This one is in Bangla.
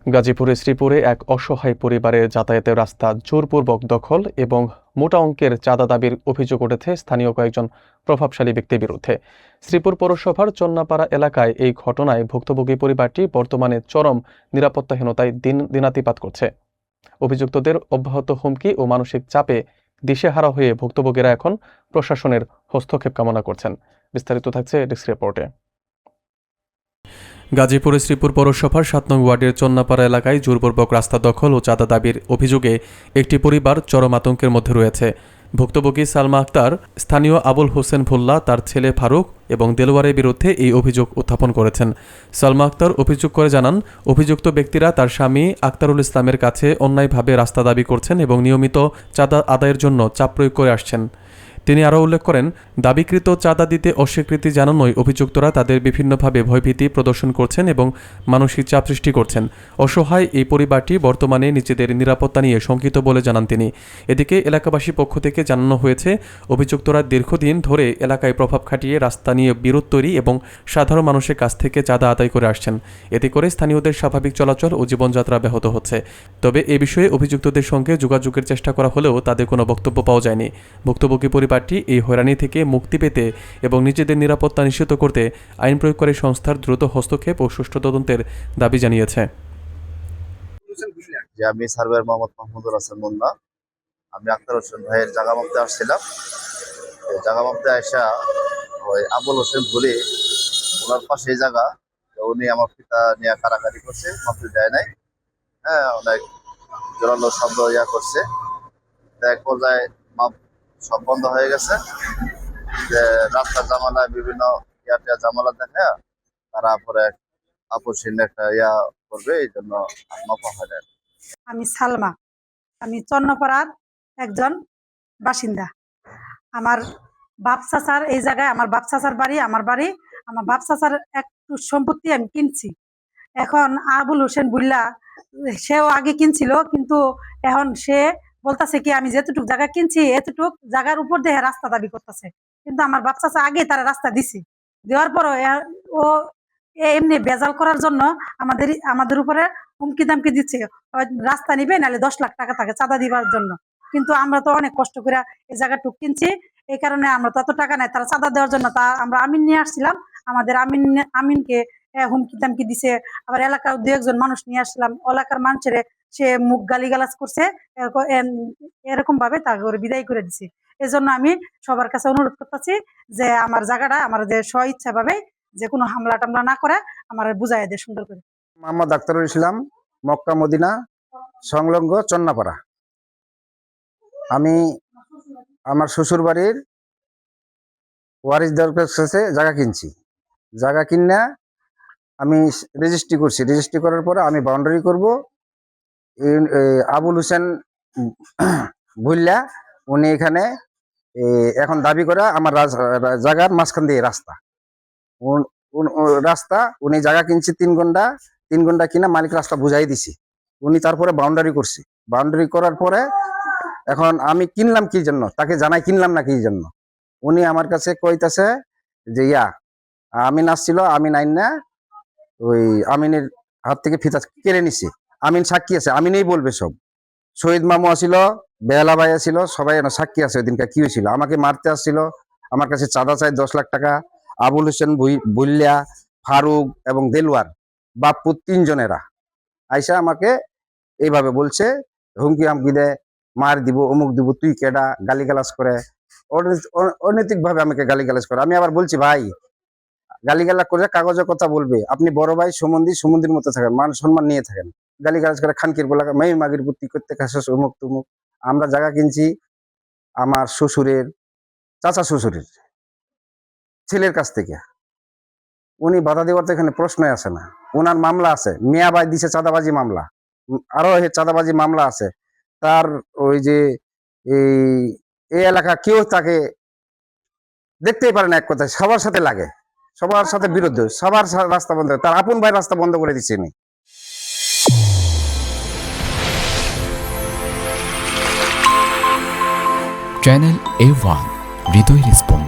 গাজীপুরের শ্রীপুরে এক অসহায় পরিবারের যাতায়াতের রাস্তা জোরপূর্বক দখল এবং মোটা অঙ্কের চাঁদা দাবির অভিযোগ উঠেছে স্থানীয় কয়েকজন প্রভাবশালী ব্যক্তির বিরুদ্ধে। শ্রীপুর পৌরসভার চন্নাপাড়া এলাকায় এই ঘটনায় ভুক্তভোগী পরিবারটি বর্তমানে চরম নিরাপত্তাহীনতায় দিনাতিপাত করছে। অভিযুক্তদের অব্যাহত হুমকি ও মানসিক চাপে দিশেহারা হয়ে ভুক্তভোগীরা এখন প্রশাসনের হস্তক্ষেপ কামনা করছেন। বিস্তারিত থাকছে ডেস্ক রিপোর্টে। গাজীপুরের শ্রীপুর পৌরসভার ৭ নং ওয়ার্ডের চন্নাপাড়া এলাকায় জোরপূর্বক রাস্তা দখল ও চাঁদা দাবির অভিযোগে একটি পরিবার চরম আতঙ্কের মধ্যে রয়েছে। ভুক্তভোগী সালমা আক্তার স্থানীয় আবুল হোসেন ভুল্লা, তার ছেলে ফারুক এবং দেলোয়ারের বিরুদ্ধে এই অভিযোগ উত্থাপন করেছেন। সালমা আক্তার অভিযোগ করে জানান, অভিযুক্ত ব্যক্তিরা তার স্বামী আক্তারুল ইসলামের কাছে অন্যায়ভাবে রাস্তা দাবি করছেন এবং নিয়মিত চাঁদা আদায়ের জন্য চাপ প্রয়োগ করে আসছেন। তিনি আরও উল্লেখ করেন, দাবিকৃত চাঁদা দিতে অস্বীকৃতি জানানোয় অভিযুক্তরা তাদের বিভিন্নভাবে ভয়ভীতি প্রদর্শন করছেন এবং মানসিক চাপ সৃষ্টি করছেন। অসহায় এই পরিবারটি বর্তমানে নিজেদের নিরাপত্তা নিয়ে শঙ্কিত বলে জানান তিনি। এদিকে এলাকাবাসীর পক্ষ থেকে জানানো হয়েছে, অভিযুক্তরা দীর্ঘদিন ধরে এলাকায় প্রভাব খাটিয়ে রাস্তা নিয়ে বিরোধ তৈরি এবং সাধারণ মানুষের কাছ থেকে চাঁদা আদায় করে আসছেন। এতে করে স্থানীয়দের স্বাভাবিক চলাচল ও জীবনযাত্রা ব্যাহত হচ্ছে। তবে এ বিষয়ে অভিযুক্তদের সঙ্গে যোগাযোগের চেষ্টা করা হলেও তাদের কোনো বক্তব্য পাওয়া যায়নি। ভুক্তভোগী পরিবারটি এই হয়রানি থেকে মুক্তি পেতে এবং নিজেদের নিরাপত্তা নিশ্চিত করতে আইন প্রয়োগকারী সংস্থার দ্রুত হস্তক্ষেপ ও সুষ্ঠু তদন্তের দাবি জানিয়েছে। আমি সার্ভেয়ার মোহাম্মদ মাহমুদুল হাসান মুন্না। আমি আক্তার হোসেন ভাইয়ের জায়গা মাপতে আসছিলাম। জায়গা মাপতে আসা ওই আবুল হোসেন ভুলি, ওনার পাশে এই জায়গা, উনি আমার পিতা নিয়ে কারাকারি করছে, মাপতে দেয় নাই। হ্যাঁ, অনেক জোরালো শব্দ করছে। এক পর্যায়ে মাপ সব বন্ধ হয়ে গেছে। যে রাস্তার জামালায় বিভিন্ন জামালা দেখে তারা পরে আপসীন একটা করবে, এই জন্য মাপা হয় না। আমি সালমা, আমি চন্নপাড়ার একজন বাসিন্দা। আমার বাপ চাচার এই জায়গায়, আমার বাপ চাচার বাড়ি, আমার বাপ চাচার একটু সম্পত্তি আমি কিনছি। এখন আবুল হোসেন বুল্লা, সেও আগে কিনছিল, কিন্তু এখন সে বলতেছে কি আমি যেতটুক জায়গা কিনছি এতটুক জায়গার উপর দিয়ে রাস্তা দাবি করতেছে। কিন্তু আমার বাপ চাচা আগে তারা রাস্তা দিছে, দেওয়ার পরও ও এমনি বেজাল করার জন্য আমাদের উপরে হুমকি দামকি দিচ্ছে, রাস্তা নিবে নাহলে 10 লাখ টাকা থাকে চাঁদা দিবার জন্য। কিন্তু আমরা তো অনেক কষ্ট করে এই জায়গাটুক কিনছি, এই কারণে আমরা তো এত টাকা নাই তারা চাঁদা দেওয়ার জন্য। তা আমরা আমিন নিয়ে আসছিলাম, আমাদের আমিনকে হুমকি দামকি দিছে। আবার এলাকার 2-1 মানুষ নিয়ে আসছিলাম, এলাকার মানুষের সে মুখ গালিগালাজ করছে, এরকম ভাবে তাকে বিদায় করে দিছে। এজন্য আমি সবার কাছে অনুরোধ করতেছি যে আমার জায়গাটা আমার যে স্ব ইচ্ছা ভাবে যে কোনো হামলা টামলা না করে আমার বুঝাই দেয় সুন্দর করে। মোহাম্মদ আক্তারুল ইসলাম, মক্কা মদিনা সংলগ্ন চন্নাপাড়া। আমি আমার শ্বশুর বাড়ির ওয়ারিসদের কাছে জায়গা কিনছি। জায়গা কিনা আমি রেজিস্ট্রি করছি। রেজিস্ট্রি করার পরে আমি বাউন্ডারি করব। আবুল হোসেন ভুল্লা উনি এখানে এখন দাবি করে আমার জায়গার মাঝখান দিয়ে রাস্তা উনি জায়গা কিনছে 3 ঘন্টা কিনা মালিক রাস্তা বুঝাই দিছি। উনি তারপরে বাউন্ডারি করছি। বাউন্ডারি করার পরে এখন আমি কিনলাম কি জন্য, তাকে জানাই কিনলাম না কি জন্য। উনি আমার কাছে কইতাছে যে আমিন আসছিল, আমিন আইন না ওই আমিনের হাত থেকে ফিতা কেড়ে নিছে। আমিন সাক্ষী আছে, আমিনই বলবে সব। শহীদ মামু আসছিল, বেহালা ভাই আসছিল, সবাই সাক্ষী আছে ওই দিনকার কি হয়েছিল। আমাকে মারতে আসছিল, আমার কাছে চাঁদা চাই 10 লাখ টাকা। আবুল হোসেন বুল্লা, ফারুক এবং দেলোয়ার বাপ্পু 3 জনেরা আইসা আমাকে এইভাবে বলছে, হুমকি হামকি দেয়, মার দিব, অমুক দিব, তুই কেডা, গালিগালাজ করে, অনৈতিক ভাবে আমাকে গালিগালাজ করে। আমি আবার বলছি ভাই, গালিগালাজ করে কাগজের কথা বলবে, আপনি বড় ভাই সমন্দির মতো থাকেন, মান সম্মান নিয়ে থাকেন। গালিগালাজ করে খানকির বলা মেয়ে মাগির বুদ্ধি করতে খাস অমুক তুমুক। আমরা জায়গা কিনছি আমার শ্বশুরের চাচা শ্বশুরের ছেলের কাছ থেকে। উনি বাধা দেওয়ার তো এখানে প্রশ্নই আসে না। ওনার মামলা আছে, মিয়াবাই দিছে চাঁদাবাজি মামলা, আরো চাঁদাবাজি মামলা আছে। তার ওই যে এই এলাকা কেউ তাকে দেখতেই পারে না। এক কথায় সবার সাথে লাগে, সবার সাথে বিরুদ্ধ, সবার রাস্তা বন্ধ, তার আপন ভাই রাস্তা বন্ধ করে দিচ্ছে। চ্যানেল A1 হৃদয় রেসপন্স।